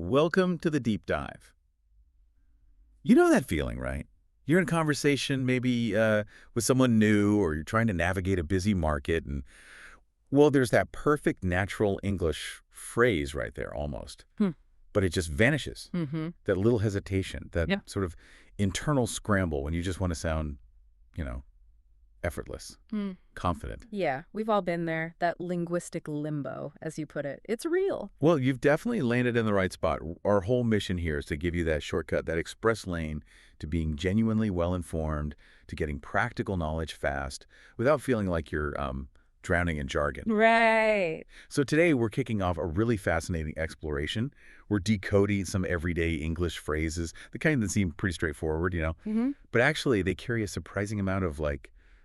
Welcome to the deep dive. You know that feeling, right? You're in conversation maybe with someone new, or you're trying to navigate a busy market, and, well, there's that perfect natural English phrase right there almost. But it just vanishes. That little hesitation, that sort of internal scramble when you just want to sound, you know, effortless, confident. Yeah, we've all been there. That linguistic limbo, as you put it. It's real. Well, you've definitely landed in the right spot. Our whole mission here is to give you that shortcut, that express lane to being genuinely well-informed, to getting practical knowledge fast, without feeling like you're drowning in jargon. Right. So today we're kicking off a really fascinating exploration. We're decoding some everyday English phrases, the kind that seem pretty straightforward, but actually they carry a surprising amount of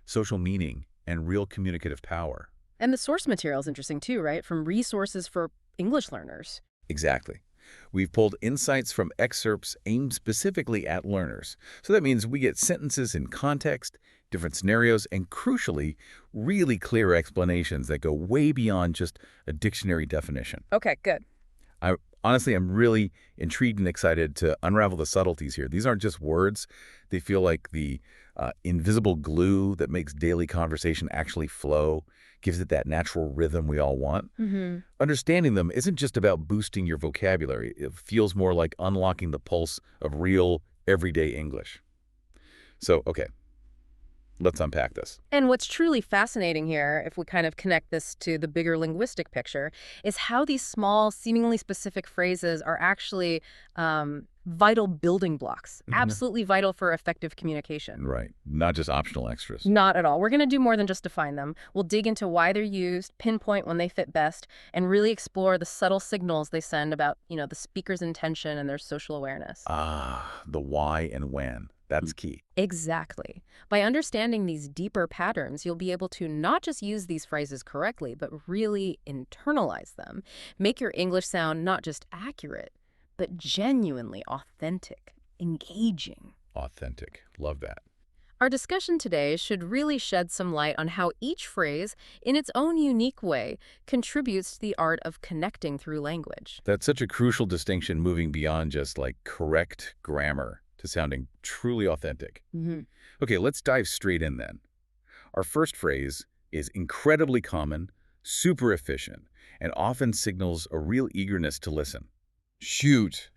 social meaning and real communicative power. And the source material is interesting too, right? From resources for English learners. Exactly. We've pulled insights from excerpts aimed specifically at learners. So that means we get sentences in context, different scenarios, and crucially, really clear explanations that go way beyond just a dictionary definition. Okay, good. Honestly, I'm really intrigued and excited to unravel the subtleties here. These aren't just words. They feel like the invisible glue that makes daily conversation actually flow, gives it that natural rhythm we all want. Understanding them isn't just about boosting your vocabulary. It feels more like unlocking the pulse of real, everyday English. So, okay, let's unpack this. And what's truly fascinating here, if we kind of connect this to the bigger linguistic picture, is how these small, seemingly specific phrases are actually vital building blocks, absolutely vital for effective communication. Right. Not just optional extras. Not at all. We're going to do more than just define them. We'll dig into why they're used, pinpoint when they fit best, and really explore the subtle signals they send about, the speaker's intention and their social awareness. The why and when. That's key. Exactly. By understanding these deeper patterns, you'll be able to not just use these phrases correctly, but really internalize them. Make your English sound not just accurate, but genuinely authentic, engaging. Authentic. Love that. Our discussion today should really shed some light on how each phrase, in its own unique way, contributes to the art of connecting through language. That's such a crucial distinction, moving beyond just correct grammar to sounding truly authentic. Okay, let's dive straight in then. Our first phrase is incredibly common, super efficient, and often signals a real eagerness to listen. Shoot.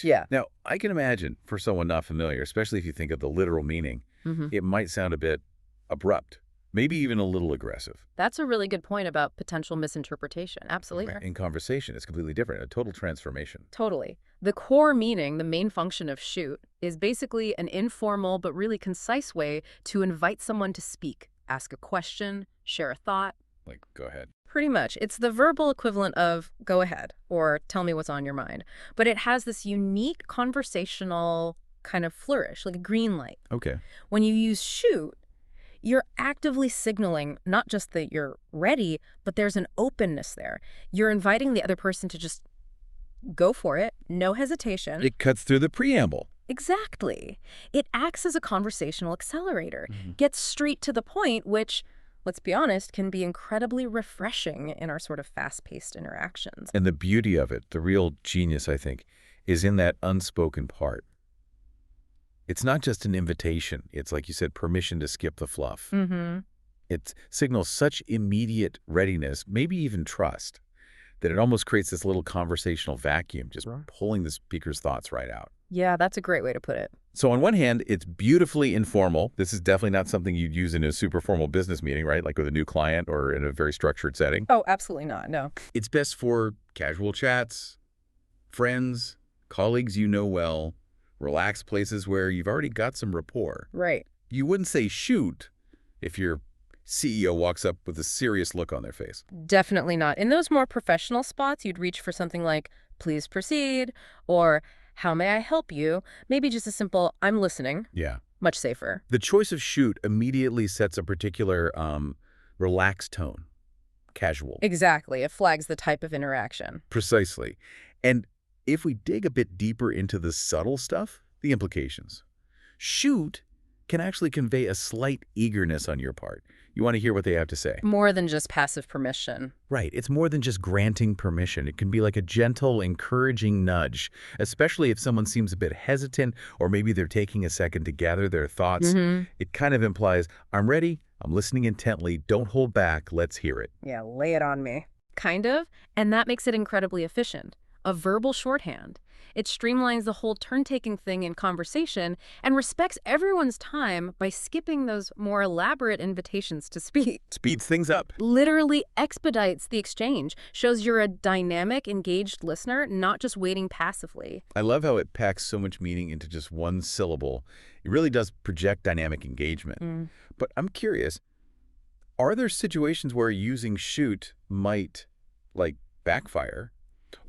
Yeah. Now, I can imagine for someone not familiar, especially if you think of the literal meaning, it might sound a bit abrupt, maybe even a little aggressive. That's a really good point about potential misinterpretation. Absolutely. In conversation, it's completely different, a total transformation. Totally. The core meaning, the main function of shoot, is basically an informal but really concise way to invite someone to speak, ask a question, share a thought. Go ahead. Pretty much. It's the verbal equivalent of go ahead or tell me what's on your mind. But it has this unique conversational kind of flourish, like a green light. Okay. When you use shoot, you're actively signaling not just that you're ready, but there's an openness there. You're inviting the other person to just go for it, no hesitation. It cuts through the preamble. Exactly. It acts as a conversational accelerator, gets straight to the point, which, let's be honest, can be incredibly refreshing in our sort of fast-paced interactions. And the beauty of it, the real genius, I think, is in that unspoken part. It's not just an invitation. It's, like you said, permission to skip the fluff. It signals such immediate readiness, maybe even trust, that it almost creates this little conversational vacuum, just pulling the speaker's thoughts right out. Yeah, that's a great way to put it. So on one hand, it's beautifully informal. This is definitely not something you'd use in a super formal business meeting, right? Like with a new client or in a very structured setting. Oh, absolutely not. No. It's best for casual chats, friends, colleagues you know well, relaxed places where you've already got some rapport. Right. You wouldn't say shoot if your CEO walks up with a serious look on their face. Definitely not. In those more professional spots, you'd reach for something like, please proceed, or how may I help you? Maybe just a simple, I'm listening. Yeah. Much safer. The choice of shoot immediately sets a particular relaxed tone, casual. Exactly. It flags the type of interaction. Precisely. And if we dig a bit deeper into the subtle stuff, the implications, shoot can actually convey a slight eagerness on your part. You want to hear what they have to say. More than just passive permission. Right. It's more than just granting permission. It can be like a gentle, encouraging nudge, especially if someone seems a bit hesitant or maybe they're taking a second to gather their thoughts. It kind of implies, I'm ready, I'm listening intently, don't hold back, let's hear it. Yeah, lay it on me. Kind of, and that makes it incredibly efficient. A verbal shorthand. It streamlines the whole turn-taking thing in conversation and respects everyone's time by skipping those more elaborate invitations to speak. Speeds things up. Literally expedites the exchange, shows you're a dynamic, engaged listener, not just waiting passively. I love how it packs so much meaning into just one syllable. It really does project dynamic engagement. But I'm curious, are there situations where using shoot might, like, backfire?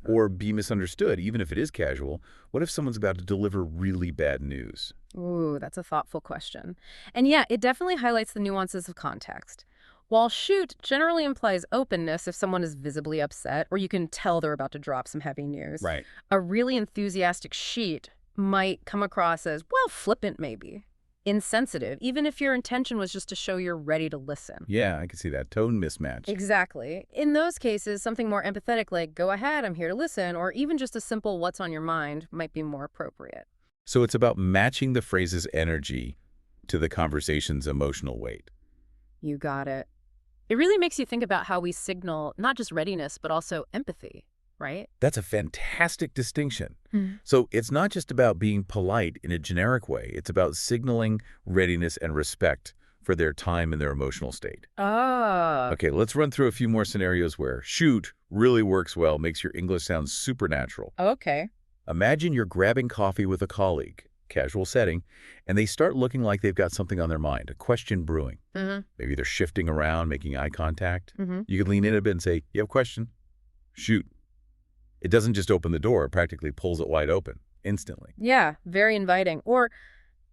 Or be misunderstood, even if it is casual? What if someone's about to deliver really bad news? Ooh, that's a thoughtful question. And yeah, it definitely highlights the nuances of context. While shoot generally implies openness if someone is visibly upset or you can tell they're about to drop some heavy news, Right. a really enthusiastic sheet might come across as, well, flippant maybe, insensitive, even if your intention was just to show you're ready to listen. Yeah, I can see that. Tone mismatch. Exactly. In those cases, something more empathetic like, go ahead, I'm here to listen, or even just a simple what's on your mind might be more appropriate. So it's about matching the phrase's energy to the conversation's emotional weight. You got it. It really makes you think about how we signal not just readiness, but also empathy, right? That's a fantastic distinction. So it's not just about being polite in a generic way. It's about signaling readiness and respect for their time and their emotional state. Oh. Okay, let's run through a few more scenarios where shoot really works well, makes your English sound supernatural. Okay. Imagine you're grabbing coffee with a colleague, casual setting, and they start looking like they've got something on their mind, a question brewing. Maybe they're shifting around, making eye contact. You could lean in a bit and say, you have a question? Shoot. It doesn't just open the door, it practically pulls it wide open, instantly. Yeah, very inviting. Or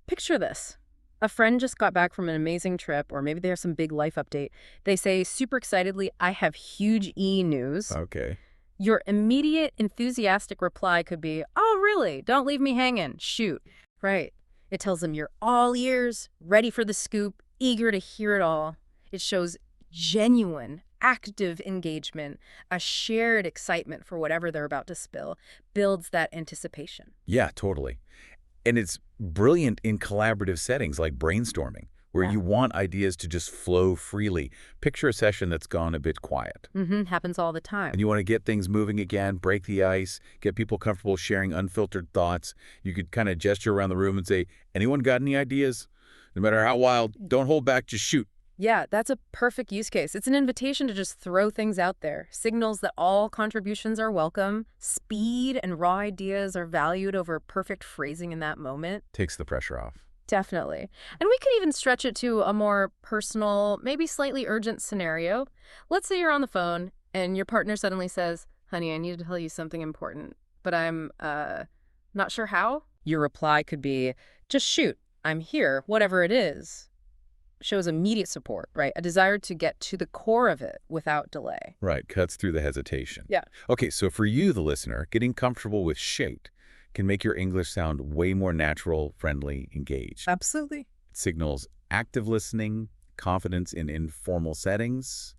picture this. A friend just got back from an amazing trip, or maybe they have some big life update. They say super excitedly, I have huge news. Okay. Your immediate enthusiastic reply could be, oh, really? Don't leave me hanging. Shoot. Right. It tells them you're all ears, ready for the scoop, eager to hear it all. It shows genuine, active engagement, a shared excitement for whatever they're about to spill, builds that anticipation. Yeah, totally. And it's brilliant in collaborative settings like brainstorming, where you want ideas to just flow freely. Picture a session that's gone a bit quiet. Happens all the time. And you want to get things moving again, break the ice, get people comfortable sharing unfiltered thoughts. You could kind of gesture around the room and say, anyone got any ideas? No matter how wild, don't hold back, just shoot. Yeah, that's a perfect use case. It's an invitation to just throw things out there. Signals that all contributions are welcome. Speed and raw ideas are valued over perfect phrasing in that moment. Takes the pressure off. Definitely. And we could even stretch it to a more personal, maybe slightly urgent scenario. Let's say you're on the phone and your partner suddenly says, honey, I need to tell you something important, but I'm not sure how. Your reply could be, just shoot. I'm here, whatever it is. Shows immediate support, right? A desire to get to the core of it without delay. Right, cuts through the hesitation. Yeah. Okay, so for you, the listener, getting comfortable with shoot can make your English sound way more natural, friendly, engaged. Absolutely. It signals active listening, confidence in informal settings.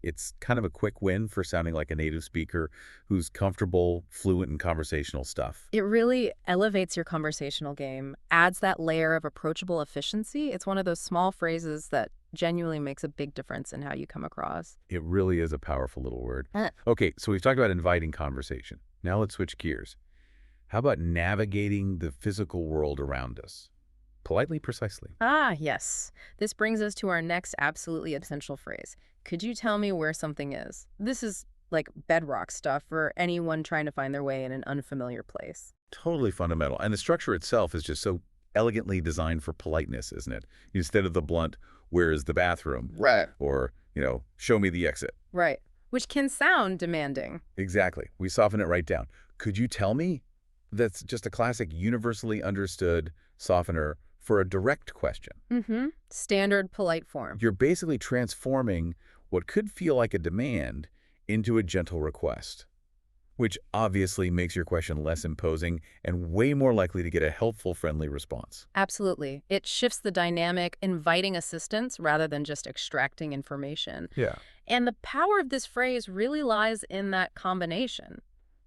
It's kind of a quick win for sounding like a native speaker who's comfortable, fluent in conversational stuff. It really elevates your conversational game, adds that layer of approachable efficiency. It's one of those small phrases that genuinely makes a big difference in how you come across. It really is a powerful little word. Okay, so we've talked about inviting conversation. Now let's switch gears. How about navigating the physical world around us? Politely, precisely. Ah, yes. This brings us to our next absolutely essential phrase. Could you tell me where something is? This is like bedrock stuff for anyone trying to find their way in an unfamiliar place. Totally fundamental. And the structure itself is just so elegantly designed for politeness, isn't it? Instead of the blunt, where is the bathroom? Right. Or, show me the exit. Right. Which can sound demanding. Exactly. We soften it right down. Could you tell me? That's just a classic universally understood softener for a direct question. Standard polite form. You're basically transforming what could feel like a demand into a gentle request. which obviously makes your question less imposing and way more likely to get a helpful, friendly response. Absolutely. It shifts the dynamic, inviting assistance rather than just extracting information. Yeah. And the power of this phrase really lies in that combination.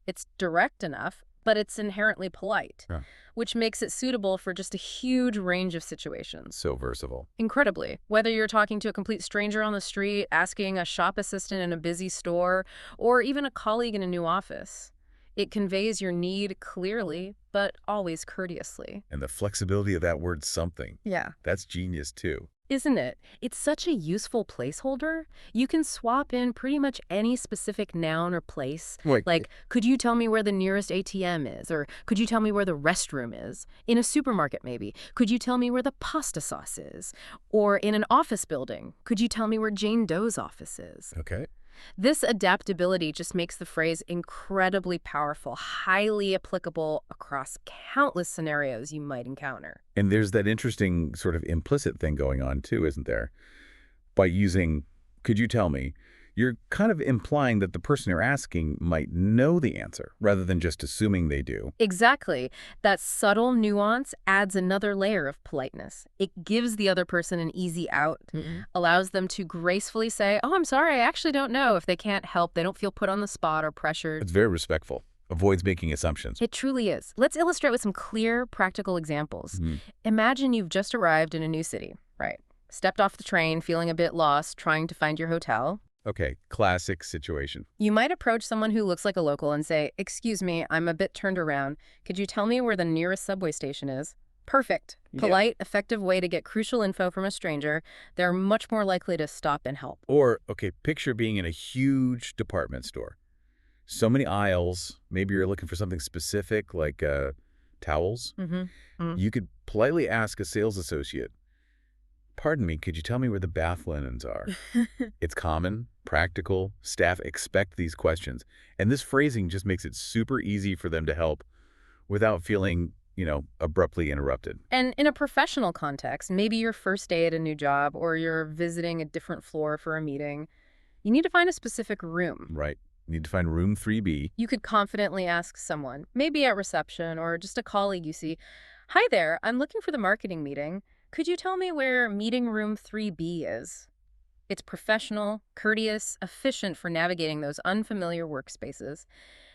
It's direct enough, but it's inherently polite, Yeah. which makes it suitable for just a huge range of situations. So versatile. Incredibly. Whether you're talking to a complete stranger on the street, asking a shop assistant in a busy store, or even a colleague in a new office, it conveys your need clearly, but always courteously. And the flexibility of that word something. Yeah. That's genius, too. Isn't it? It's such a useful placeholder. You can swap in pretty much any specific noun or place. Wait. Like, could you tell me where the nearest ATM is? Or could you tell me where the restroom is? In a supermarket, maybe. Could you tell me where the pasta sauce is? Or in an office building, could you tell me where Jane Doe's office is? Okay. This adaptability just makes the phrase incredibly powerful, highly applicable across countless scenarios you might encounter. And there's that interesting sort of implicit thing going on, too, isn't there? By using, could you tell me, you're kind of implying that the person you're asking might know the answer rather than just assuming they do. Exactly. That subtle nuance adds another layer of politeness. It gives the other person an easy out, allows them to gracefully say, oh, I'm sorry, I actually don't know. If they can't help, they don't feel put on the spot or pressured. It's very respectful. Avoids making assumptions. It truly is. Let's illustrate with some clear, practical examples. Imagine you've just arrived in a new city, right? Stepped off the train, feeling a bit lost, trying to find your hotel. Okay, classic situation. You might approach someone who looks like a local and say, excuse me, I'm a bit turned around. Could you tell me where the nearest subway station is? Perfect. Polite, effective way to get crucial info from a stranger. They're much more likely to stop and help. Or, okay, picture being in a huge department store. So many aisles. Maybe you're looking for something specific like towels. You could politely ask a sales associate, pardon me, could you tell me where the bath linens are? It's common, practical, staff expect these questions. And this phrasing just makes it super easy for them to help without feeling, abruptly interrupted. And in a professional context, maybe your first day at a new job or you're visiting a different floor for a meeting, you need to find a specific room. Right. You need to find room 3B. You could confidently ask someone, maybe at reception or just a colleague you see, hi there, I'm looking for the marketing meeting. Could you tell me where meeting room 3B is? It's professional, courteous, efficient for navigating those unfamiliar workspaces.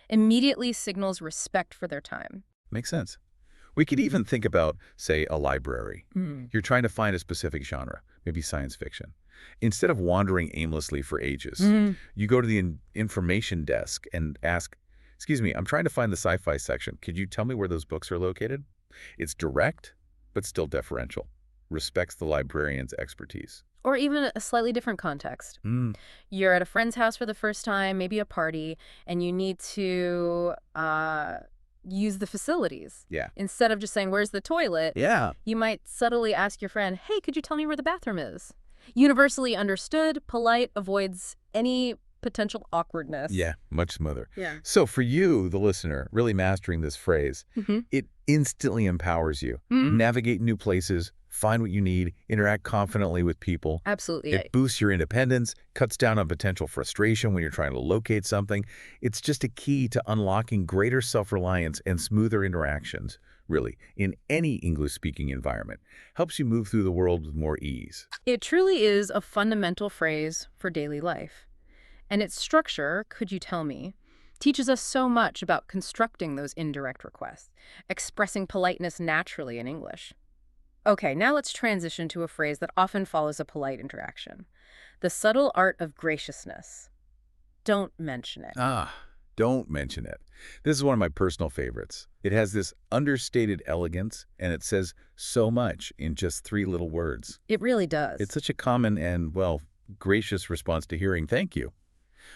Immediately signals respect for their time. Makes sense. We could even think about, say, a library. You're trying to find a specific genre, maybe science fiction. Instead of wandering aimlessly for ages, you go to the information desk and ask, excuse me, I'm trying to find the sci-fi section. Could you tell me where those books are located? It's direct, but still deferential. Respects the librarian's expertise. Or even a slightly different context. You're at a friend's house for the first time, maybe a party, and you need to use the facilities. Yeah. Instead of just saying, where's the toilet? Yeah. You might subtly ask your friend, hey, could you tell me where the bathroom is? Universally understood, polite, avoids any potential awkwardness. Yeah, much smoother. Yeah. So for you, the listener, really mastering this phrase, it instantly empowers you. Navigate new places, find what you need, interact confidently with people. Absolutely. It boosts your independence, cuts down on potential frustration when you're trying to locate something. It's just a key to unlocking greater self-reliance and smoother interactions, really, in any English-speaking environment. Helps you move through the world with more ease. It truly is a fundamental phrase for daily life. And its structure, could you tell me, teaches us so much about constructing those indirect requests, expressing politeness naturally in English. Okay, now let's transition to a phrase that often follows a polite interaction. The subtle art of graciousness. Don't mention it. Don't mention it. This is one of my personal favorites. It has this understated elegance, and it says so much in just 3 little words. It really does. It's such a common and, gracious response to hearing thank you.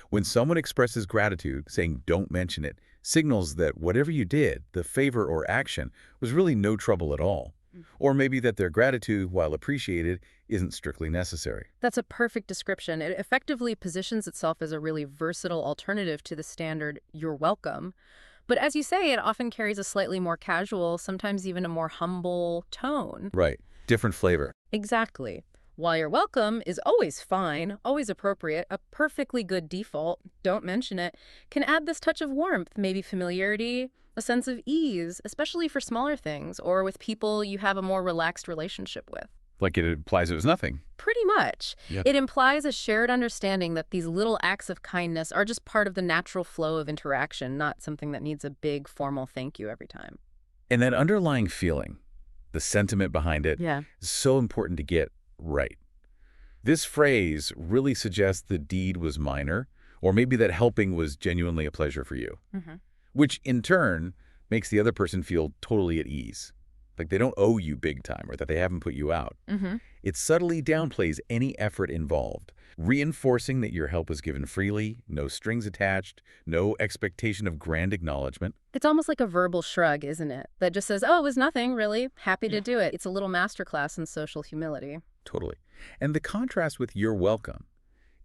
When someone expresses gratitude, saying don't mention it, signals that whatever you did, the favor or action, was really no trouble at all. Or maybe that their gratitude, while appreciated, isn't strictly necessary. That's a perfect description. It effectively positions itself as a really versatile alternative to the standard "you're welcome." But as you say, it often carries a slightly more casual, sometimes even a more humble tone. Right. Different flavor. Exactly. While you're welcome is always fine, always appropriate, a perfectly good default, don't mention it, can add this touch of warmth, maybe familiarity, a sense of ease, especially for smaller things or with people you have a more relaxed relationship with. Like it implies it was nothing. Pretty much. Yep. It implies a shared understanding that these little acts of kindness are just part of the natural flow of interaction, not something that needs a big formal thank you every time. And that underlying feeling, the sentiment behind it, Yeah. is so important to get right. This phrase really suggests the deed was minor, or maybe that helping was genuinely a pleasure for you, which in turn makes the other person feel totally at ease. Like they don't owe you big time or that they haven't put you out. It subtly downplays any effort involved, reinforcing that your help was given freely, no strings attached, no expectation of grand acknowledgement. It's almost like a verbal shrug, isn't it? That just says, oh, it was nothing, really. Happy to do it. It's a little masterclass in social humility. Totally. And the contrast with "you're welcome"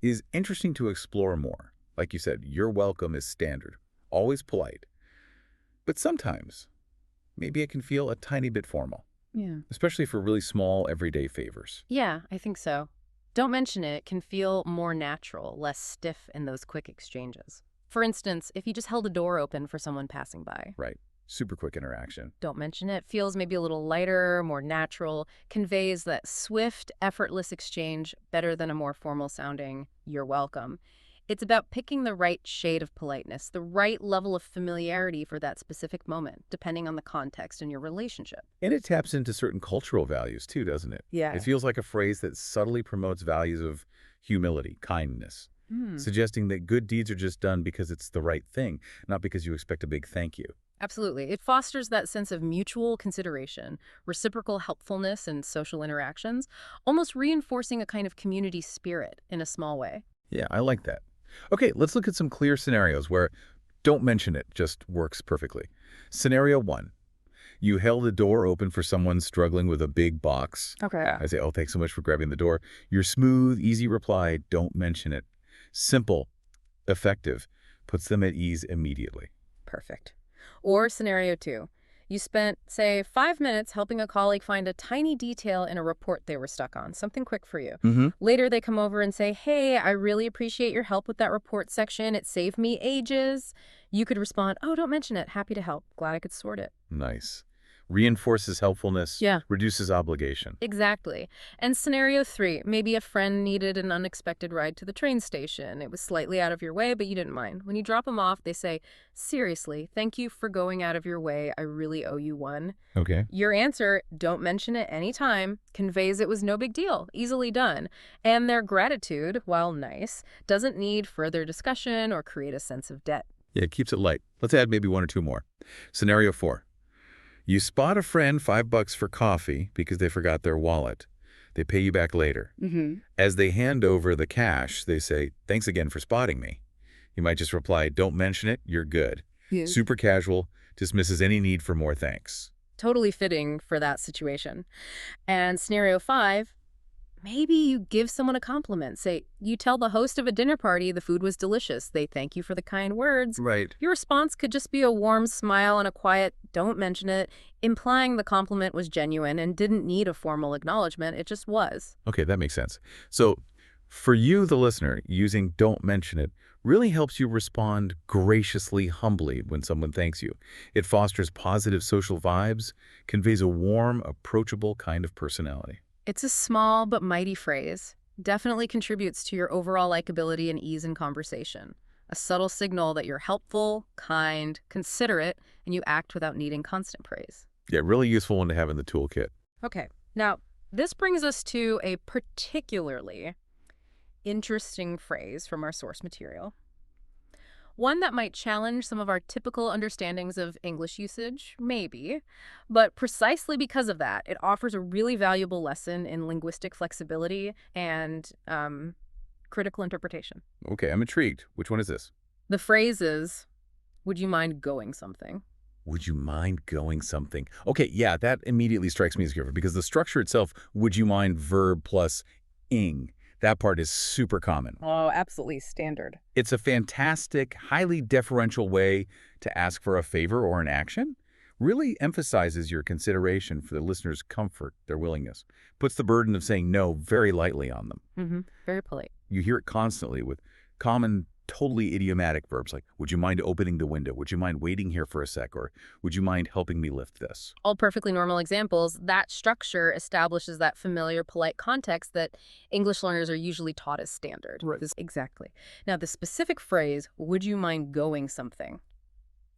is interesting to explore more. Like you said, "you're welcome" is standard, always polite. But sometimes, maybe it can feel a tiny bit formal, Yeah. especially for really small, everyday favors. Yeah, I think so. Don't mention it can feel more natural, less stiff in those quick exchanges. For instance, if you just held a door open for someone passing by. Right. Super quick interaction. Don't mention it feels maybe a little lighter, more natural, conveys that swift, effortless exchange better than a more formal sounding "you're welcome." It's about picking the right shade of politeness, the right level of familiarity for that specific moment, depending on the context and your relationship. And it taps into certain cultural values too, doesn't it? Yeah. It feels like a phrase that subtly promotes values of humility, kindness, suggesting that good deeds are just done because it's the right thing, not because you expect a big thank you. Absolutely. It fosters that sense of mutual consideration, reciprocal helpfulness in social interactions, almost reinforcing a kind of community spirit in a small way. Yeah, I like that. Okay, let's look at some clear scenarios where "don't mention it" just works perfectly. Scenario 1. You held the door open for someone struggling with a big box. Okay. I say, "Oh, thanks so much for grabbing the door." Your smooth, easy reply, "don't mention it." Simple, effective, puts them at ease immediately. Perfect. Or scenario 2. You spent, say, 5 minutes helping a colleague find a tiny detail in a report they were stuck on, something quick for you. Later, they come over and say, hey, I really appreciate your help with that report section. It saved me ages. You could respond, oh, don't mention it. Happy to help. Glad I could sort it. Nice. Reinforces helpfulness, Yeah. reduces obligation. Exactly. And scenario 3, maybe a friend needed an unexpected ride to the train station. It was slightly out of your way, but you didn't mind. When you drop them off, they say, seriously, thank you for going out of your way. I really owe you one. Okay. Your answer, don't mention it anytime, conveys it was no big deal, easily done. And their gratitude, while nice, doesn't need further discussion or create a sense of debt. Yeah, it keeps it light. Let's add maybe 1 or 2 more. Scenario 4. You spot a friend $5 for coffee because they forgot their wallet. They pay you back later. As they hand over the cash, they say, thanks again for spotting me. You might just reply, don't mention it, you're good. Yeah. Super casual, dismisses any need for more thanks. Totally fitting for that situation. And scenario 5, maybe you give someone a compliment. Say, you tell the host of a dinner party the food was delicious. They thank you for the kind words. Right. Your response could just be a warm smile and a quiet, don't mention it, implying the compliment was genuine and didn't need a formal acknowledgement. It just was. Okay, that makes sense. So for you, the listener, using don't mention it really helps you respond graciously, humbly when someone thanks you. It fosters positive social vibes, conveys a warm, approachable kind of personality. It's a small but mighty phrase. Definitely contributes to your overall likability and ease in conversation. A subtle signal that you're helpful, kind, considerate, and you act without needing constant praise. Yeah, really useful one to have in the toolkit. Okay, now this brings us to a particularly interesting phrase from our source material. One that might challenge some of our typical understandings of English usage, maybe, but precisely because of that, it offers a really valuable lesson in linguistic flexibility and critical interpretation. Okay, I'm intrigued. Which one is this? The phrase is, would you mind going something? Would you mind going something? Okay, yeah, that immediately strikes me as clever because the structure itself, would you mind verb plus ing, that part is super common. Oh, absolutely standard. It's a fantastic, highly deferential way to ask for a favor or an action, really emphasizes your consideration for the listener's comfort, their willingness, puts the burden of saying no very lightly on them. Very polite. You hear it constantly with common, totally idiomatic verbs like, would you mind opening the window? Would you mind waiting here for a sec? Or would you mind helping me lift this? All perfectly normal examples. That structure establishes that familiar, polite context that English learners are usually taught as standard. Right. Exactly. Now, the specific phrase, would you mind going something,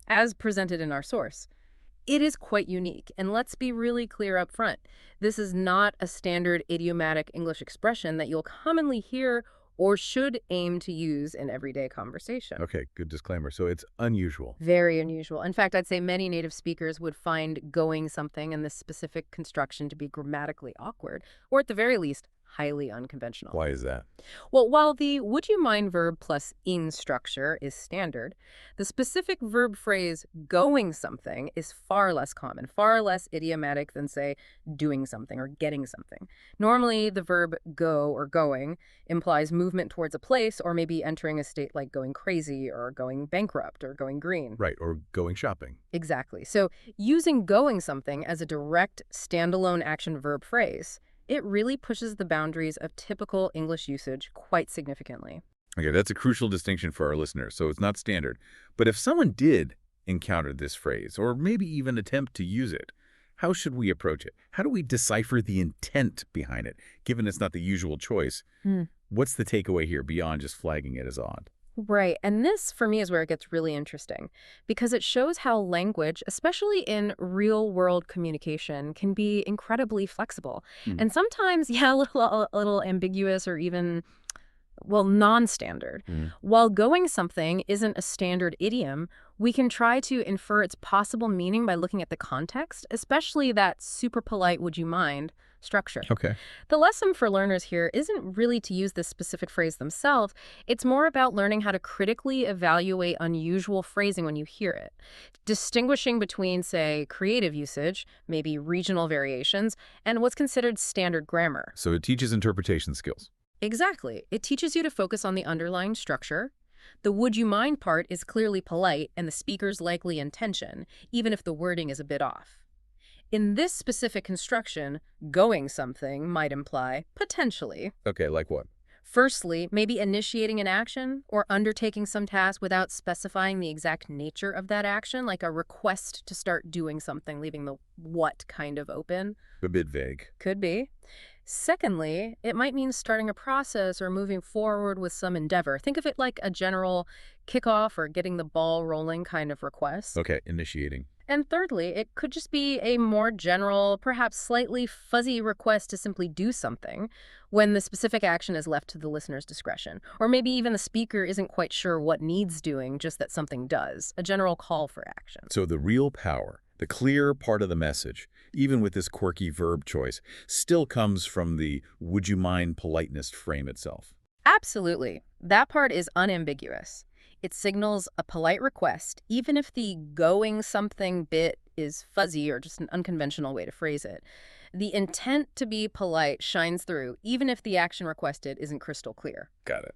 as presented in our source, it is quite unique. And let's be really clear up front. This is not a standard idiomatic English expression that you'll commonly hear or should aim to use in everyday conversation. Okay, good disclaimer. So it's unusual. Very unusual. In fact, I'd say many native speakers would find going something in this specific construction to be grammatically awkward, or at the very least, highly unconventional. Why is that? Well, while the would you mind verb plus ing structure is standard, the specific verb phrase going something is far less common, far less idiomatic than, say, doing something or getting something. Normally, the verb go or going implies movement towards a place or maybe entering a state like going crazy or going bankrupt or going green. Right, or going shopping. Exactly. So using going something as a direct standalone action verb phrase, it really pushes the boundaries of typical English usage quite significantly. Okay, that's a crucial distinction for our listeners, so it's not standard. But if someone did encounter this phrase, or maybe even attempt to use it, how should we approach it? How do we decipher the intent behind it, given it's not the usual choice? What's the takeaway here beyond just flagging it as odd? Right. And this, for me, is where it gets really interesting because it shows how language, especially in real-world communication, can be incredibly flexible. And sometimes, yeah, a little ambiguous or even, well, non-standard. While going something isn't a standard idiom, we can try to infer its possible meaning by looking at the context, especially that super polite would you mind structure. Okay. The lesson for learners here isn't really to use this specific phrase themselves. It's more about learning how to critically evaluate unusual phrasing when you hear it, distinguishing between, say, creative usage, maybe regional variations, and what's considered standard grammar. So it teaches interpretation skills. Exactly. It teaches you to focus on the underlying structure. The would you mind part is clearly polite and the speaker's likely intention, even if the wording is a bit off. In this specific construction, going something might imply, potentially, Okay, like what? firstly, maybe initiating an action or undertaking some task without specifying the exact nature of that action, like a request to start doing something, leaving the what kind of open. A bit vague. Could be. Secondly, it might mean starting a process or moving forward with some endeavor. Think of it like a general kickoff or getting the ball rolling kind of request. Okay, initiating. And thirdly, it could just be a more general, perhaps slightly fuzzy request to simply do something when the specific action is left to the listener's discretion. Or maybe even the speaker isn't quite sure what needs doing, just that something does. A general call for action. So the real power, the clear part of the message, even with this quirky verb choice, still comes from the would you mind politeness frame itself. Absolutely. That part is unambiguous. It signals a polite request, even if the going something bit is fuzzy or just an unconventional way to phrase it. The intent to be polite shines through, even if the action requested isn't crystal clear. Got it.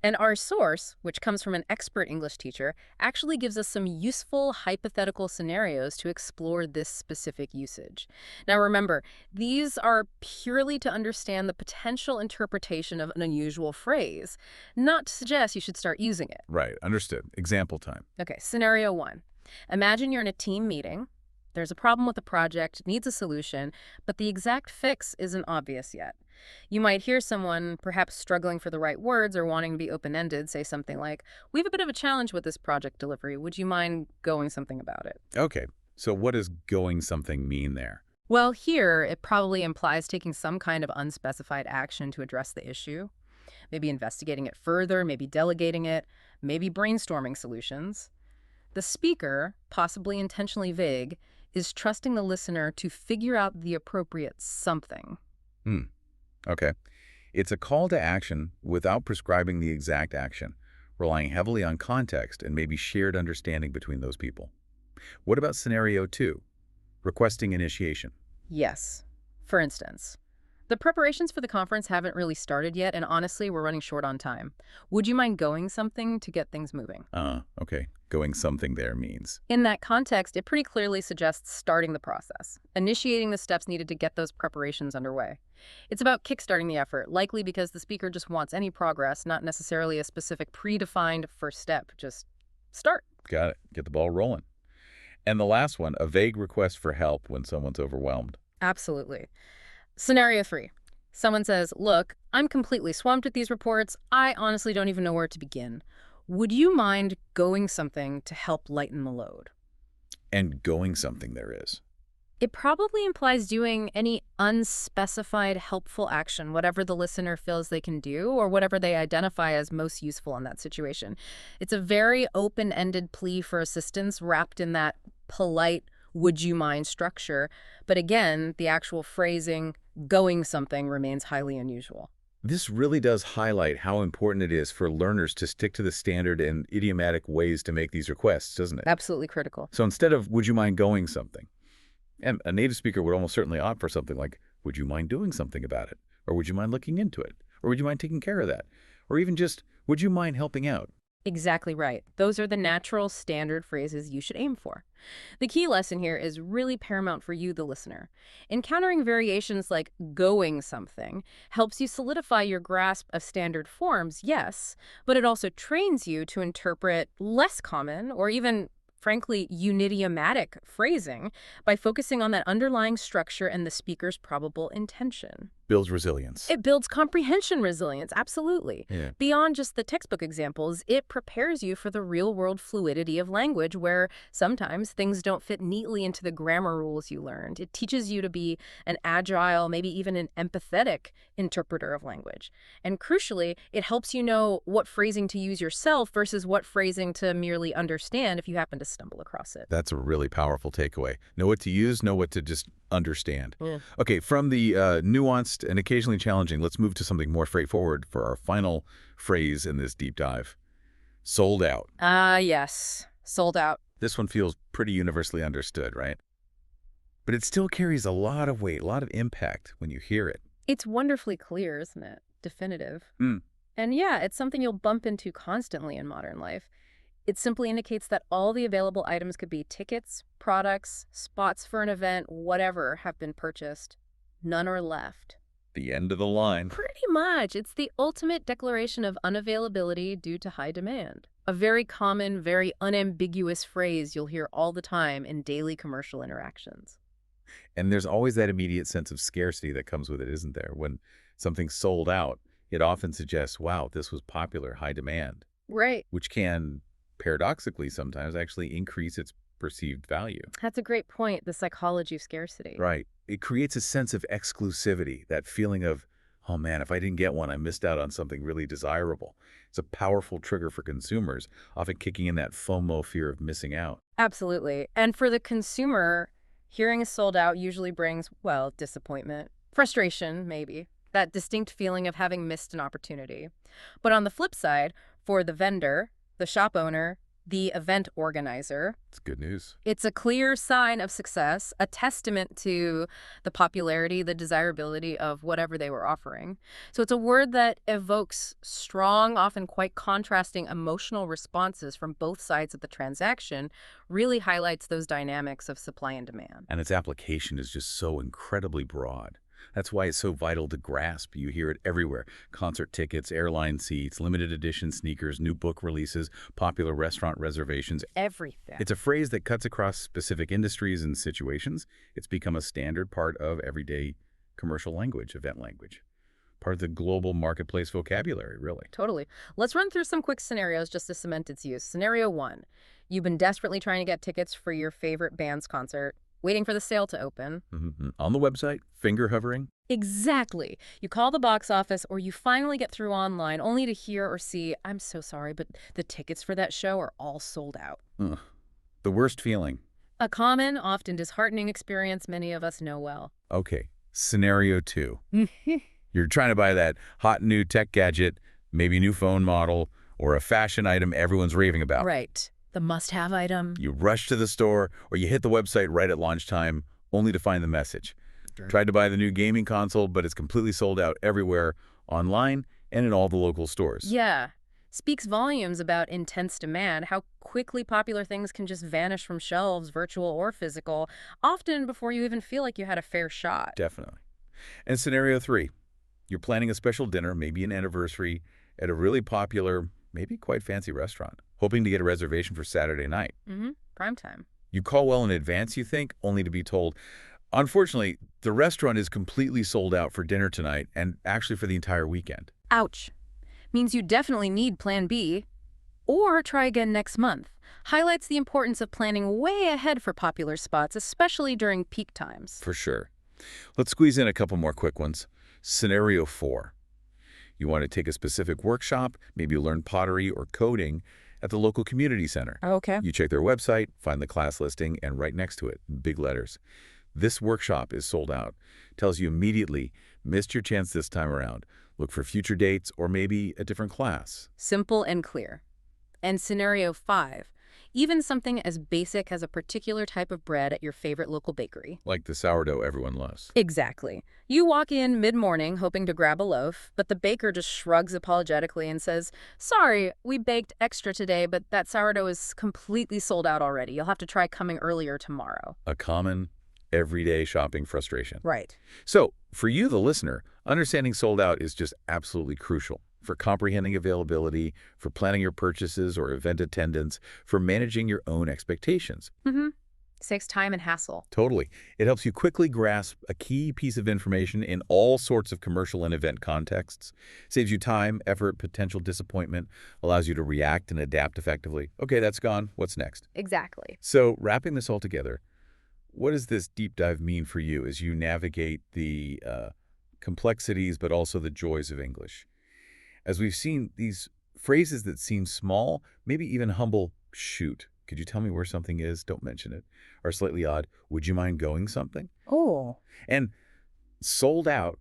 And our source, which comes from an expert English teacher, actually gives us some useful hypothetical scenarios to explore this specific usage. Now remember, these are purely to understand the potential interpretation of an unusual phrase, not to suggest you should start using it. Right, understood. Example time. Okay, scenario 1. Imagine you're in a team meeting. There's a problem with the project, needs a solution, but the exact fix isn't obvious yet. You might hear someone, perhaps struggling for the right words or wanting to be open-ended, say something like, we have a bit of a challenge with this project delivery. Would you mind going something about it? Okay, so what does going something mean there? Well, here, it probably implies taking some kind of unspecified action to address the issue. Maybe investigating it further, maybe delegating it, maybe brainstorming solutions. The speaker, possibly intentionally vague, is trusting the listener to figure out the appropriate something. Okay. It's a call to action without prescribing the exact action, relying heavily on context and maybe shared understanding between those people. What about scenario 2? Requesting initiation. Yes. For instance, The preparations for the conference haven't really started yet, and honestly, we're running short on time. Would you mind going something to get things moving? Okay. Going something there means. In that context, it pretty clearly suggests starting the process, initiating the steps needed to get those preparations underway. It's about kickstarting the effort, likely because the speaker just wants any progress, not necessarily a specific predefined first step. Just start. Got it. Get the ball rolling. And the last one, a vague request for help when someone's overwhelmed. Absolutely. Scenario 3. Someone says, look, I'm completely swamped with these reports. I honestly don't even know where to begin. Would you mind going something to help lighten the load? And going something there is. It probably implies doing any unspecified helpful action, whatever the listener feels they can do or whatever they identify as most useful in that situation. It's a very open-ended plea for assistance wrapped in that polite, would you mind structure. But again, the actual phrasing, going something, remains highly unusual. This really does highlight how important it is for learners to stick to the standard and idiomatic ways to make these requests, doesn't it? Absolutely critical. So instead of, would you mind going something? And a native speaker would almost certainly opt for something like, would you mind doing something about it? Or would you mind looking into it? Or would you mind taking care of that? Or even just, would you mind helping out? Exactly right. Those are the natural standard phrases you should aim for. The key lesson here is really paramount for you, the listener. Encountering variations like going something helps you solidify your grasp of standard forms, yes, but it also trains you to interpret less common or even, frankly, unidiomatic phrasing by focusing on that underlying structure and the speaker's probable intention. Builds resilience. It builds comprehension resilience, absolutely. Yeah. Beyond just the textbook examples, it prepares you for the real-world fluidity of language where sometimes things don't fit neatly into the grammar rules you learned. It teaches you to be an agile, maybe even an empathetic interpreter of language. And crucially, it helps you know what phrasing to use yourself versus what phrasing to merely understand if you happen to stumble across it. That's a really powerful takeaway. Know what to use, know what to just understand. Yeah. Okay, from the nuanced and occasionally challenging, let's move to something more straightforward for our final phrase in this deep dive. Sold out. Yes. Sold out. This one feels pretty universally understood, right? But it still carries a lot of weight, a lot of impact when you hear it. It's wonderfully clear, isn't it? Definitive. And yeah, it's something you'll bump into constantly in modern life. It simply indicates that all the available items could be tickets, products, spots for an event, whatever, have been purchased. None are left. The end of the line. Pretty much. It's the ultimate declaration of unavailability due to high demand. A very common, very unambiguous phrase you'll hear all the time in daily commercial interactions. And there's always that immediate sense of scarcity that comes with it, isn't there? When something's sold out, it often suggests, wow, this was popular, high demand. Right. Which can, paradoxically sometimes, actually increase its perceived value. That's a great point, the psychology of scarcity. Right. It creates a sense of exclusivity, that feeling of, oh man, if I didn't get one, I missed out on something really desirable. It's a powerful trigger for consumers, often kicking in that FOMO, fear of missing out. Absolutely. And for the consumer, hearing is sold out usually brings, well, disappointment, frustration, maybe, that distinct feeling of having missed an opportunity. But on the flip side, for the vendor, the shop owner, the event organizer, It's good news. it's a clear sign of success, a testament to the popularity, the desirability of whatever they were offering. So it's a word that evokes strong, often quite contrasting emotional responses from both sides of the transaction, really highlights those dynamics of supply and demand. And its application is just so incredibly broad. That's why it's so vital to grasp. You hear it everywhere. Concert tickets, airline seats, limited edition sneakers, new book releases, popular restaurant reservations. Everything. It's a phrase that cuts across specific industries and situations. It's become a standard part of everyday commercial language, event language. Part of the global marketplace vocabulary, really. Totally. Let's run through some quick scenarios just to cement its use. Scenario 1. You've been desperately trying to get tickets for your favorite band's concert, waiting for the sale to open. On the website, finger hovering. Exactly. You call the box office or you finally get through online only to hear or see, I'm so sorry, but the tickets for that show are all sold out. The worst feeling. A common, often disheartening experience many of us know well. Okay, scenario 2. You're trying to buy that hot new tech gadget, maybe new phone model, or a fashion item everyone's raving about. Right. The must-have item. You rush to the store or you hit the website right at launch time only to find the message. Tried to buy the new gaming console, but it's completely sold out everywhere, online and in all the local stores. Yeah. Speaks volumes about intense demand, how quickly popular things can just vanish from shelves, virtual or physical, often before you even feel like you had a fair shot. Definitely. And scenario 3, you're planning a special dinner, maybe an anniversary, at a really popular, maybe quite fancy restaurant, hoping to get a reservation for Saturday night. Prime time. You call well in advance, you think, only to be told, unfortunately, the restaurant is completely sold out for dinner tonight and actually for the entire weekend. Ouch. Means you definitely need Plan B, or try again next month. Highlights the importance of planning way ahead for popular spots, especially during peak times. For sure. Let's squeeze in a couple more quick ones. Scenario 4. You want to take a specific workshop, maybe learn pottery or coding at the local community center. Okay. You check their website, find the class listing, and right next to it, big letters, "This workshop is sold out." Tells you immediately, missed your chance this time around. Look for future dates or maybe a different class. Simple and clear. And scenario 5. Even something as basic as a particular type of bread at your favorite local bakery. Like the sourdough everyone loves. Exactly. You walk in mid-morning hoping to grab a loaf, but the baker just shrugs apologetically and says, "Sorry, we baked extra today, but that sourdough is completely sold out already. You'll have to try coming earlier tomorrow." A common, everyday shopping frustration. Right. So, for you, the listener, understanding sold out is just absolutely crucial for comprehending availability, for planning your purchases or event attendance, for managing your own expectations. Saves time and hassle. Totally. It helps you quickly grasp a key piece of information in all sorts of commercial and event contexts. Saves you time, effort, potential disappointment, allows you to react and adapt effectively. Okay, that's gone. What's next? Exactly. So, wrapping this all together, what does this deep dive mean for you as you navigate the complexities but also the joys of English? As we've seen, these phrases that seem small, maybe even humble, "Shoot, could you tell me where something is? Don't mention it," are slightly odd, "Would you mind going something?" Oh. And sold out,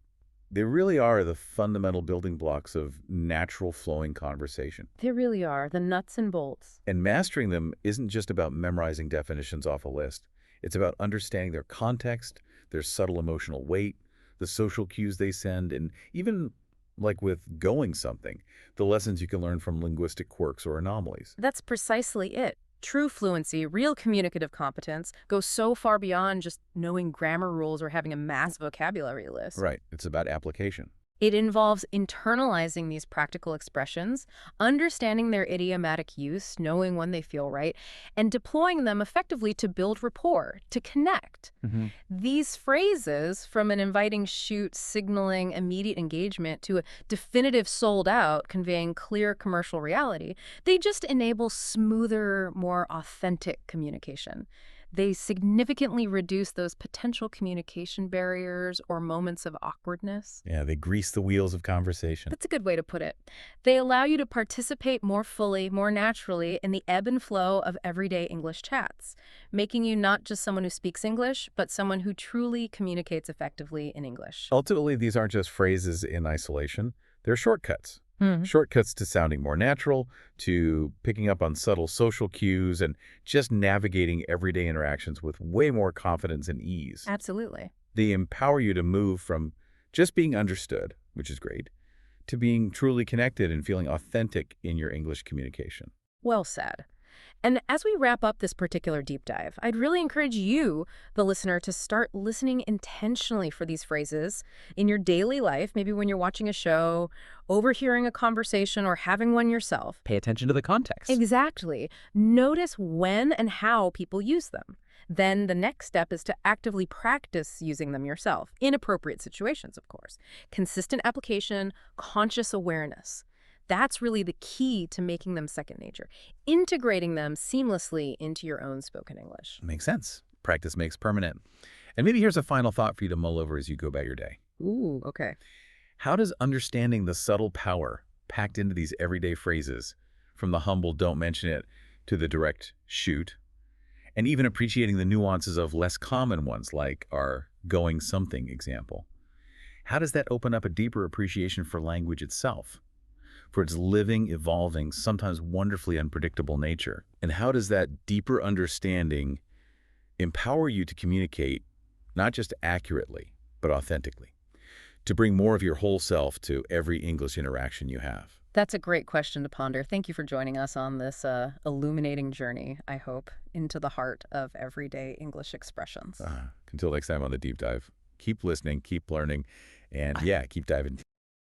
they really are the fundamental building blocks of natural flowing conversation. They really are, the nuts and bolts. And mastering them isn't just about memorizing definitions off a list. It's about understanding their context, their subtle emotional weight, the social cues they send, and even, like with going something, the lessons you can learn from linguistic quirks or anomalies. That's precisely it. True fluency, real communicative competence, goes so far beyond just knowing grammar rules or having a mass vocabulary list. Right. It's about application. It involves internalizing these practical expressions, understanding their idiomatic use, knowing when they feel right, and deploying them effectively to build rapport, to connect. These phrases, from an inviting shoot signaling immediate engagement to a definitive sold out conveying clear commercial reality, they just enable smoother, more authentic communication. They significantly reduce those potential communication barriers or moments of awkwardness. Yeah, they grease the wheels of conversation. That's a good way to put it. They allow you to participate more fully, more naturally in the ebb and flow of everyday English chats, making you not just someone who speaks English, but someone who truly communicates effectively in English. Ultimately, these aren't just phrases in isolation. They're shortcuts. Shortcuts to sounding more natural, to picking up on subtle social cues, and just navigating everyday interactions with way more confidence and ease. Absolutely. They empower you to move from just being understood, which is great, to being truly connected and feeling authentic in your English communication. Well said. And as we wrap up this particular deep dive, I'd really encourage you, the listener, to start listening intentionally for these phrases in your daily life, maybe when you're watching a show, overhearing a conversation, or having one yourself. Pay attention to the context. Exactly. Notice when and how people use them. Then the next step is to actively practice using them yourself, in appropriate situations, of course. Consistent application, conscious awareness. That's really the key to making them second nature, integrating them seamlessly into your own spoken English. Makes sense. Practice makes permanent. And maybe here's a final thought for you to mull over as you go about your day. Ooh, okay. How does understanding the subtle power packed into these everyday phrases, from the humble "don't mention it" to the direct "shoot," and even appreciating the nuances of less common ones like our "going something" example, how does that open up a deeper appreciation for language itself, for its living, evolving, sometimes wonderfully unpredictable nature? And how does that deeper understanding empower you to communicate not just accurately, but authentically, to bring more of your whole self to every English interaction you have? That's a great question to ponder. Thank you for joining us on this illuminating journey, I hope, into the heart of everyday English expressions. Until next time on the deep dive, keep listening, keep learning, and yeah, keep diving